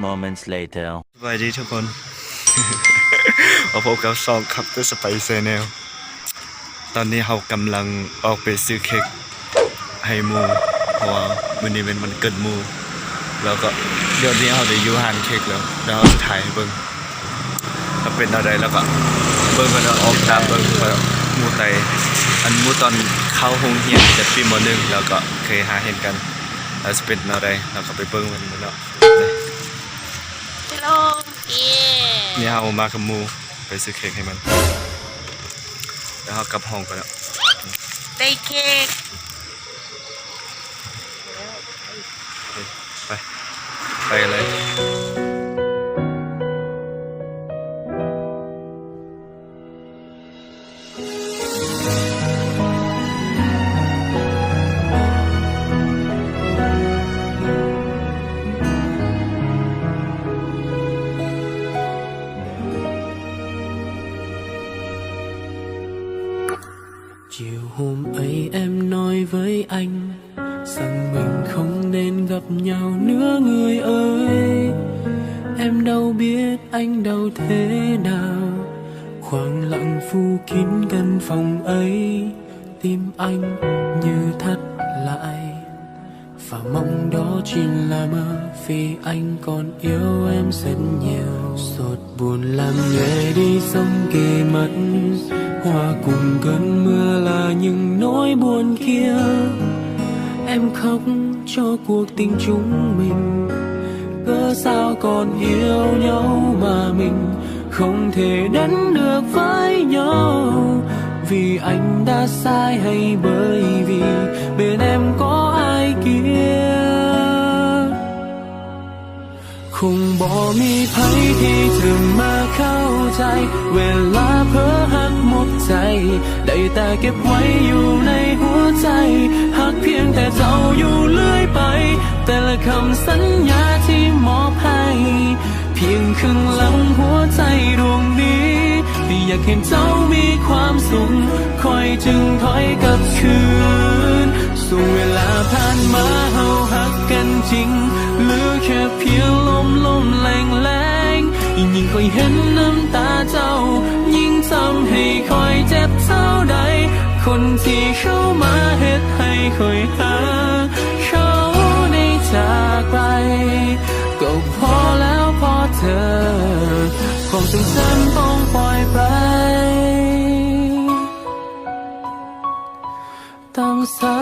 moments later สวัสดีทุกคน มาพบกับช่องคัปเตอร์สไปซ์แนลตอนนี้เรากำลังออกไปซื้อเค้กให้หมูเพราะว่าวันนี้เป็นวันเกิดหมูแล้วก็เดี๋ยวนี้เราได้อยู่ร้านเค้กแล้วเราจะถ่ายให้เบิ่งถ้าเป็นอะไรแล้วก็เบิ่งกันออกตามเบิ่งว่าหมูไตอันหมูตอนเข้าโรงเรียนจะปีม.1แล้วก็เคยหาเห็นกันแล้วจะเป็นอะไรเราก็ไปเบิ่งมันเนาะ ฮัลโหลเย้ นี่เรามากับหมูไปซื้อเค้กให้มันแล้วเรากลับห้องกันแล้ว ได้เค้ก ไปเลย Chiều hôm ấy em nói với anh rằng mình không nên gặp nhau nữa người ơi. Em đâu biết anh đâu thế nào, khoảng lặng phủ kín căn phòng ấy. Tim anh như thắt lại và mong đó chỉ là mơ, vì anh còn yêu em rất nhiều. Sột buồn làm nhòe đi sông kề mất, hòa cùng cơn mưa là những nỗi buồn kia. Em khóc cho cuộc tình chúng mình, cớ sao còn yêu nhau mà mình không thể đến được với nhau. Vì anh đã sai hay bởi vì bên em có ai kia. คงบอกมีใครที่จะมาเข้าใจเวลาเพ้อหักหมดใจได้แต่เก็บไว้อยู่ในหัวใจหักเพียงแต่เจ้าอยู่เรื่อยไปแต่ละคำสัญญาที่มอบให้เพียงครึ่งหลังหัวใจดวงนี้อยากเห็นเจ้ามีความสุขคอยจึงถอยกลับคืนส่วนเวลาผ่านมาเฮาหักกันจริงเหลือแค่เพียงลมแรงยิ่งคอยเห็นน้ำตาเจ้ายิ่งทำให้คอยเจ็บเท่าใดคนที่เข้ามาเฮ็ดให้คอยหาเขาได้จากไปก็พอแล้วพอเธอความทรงจำต้องปล่อยไปต้องสา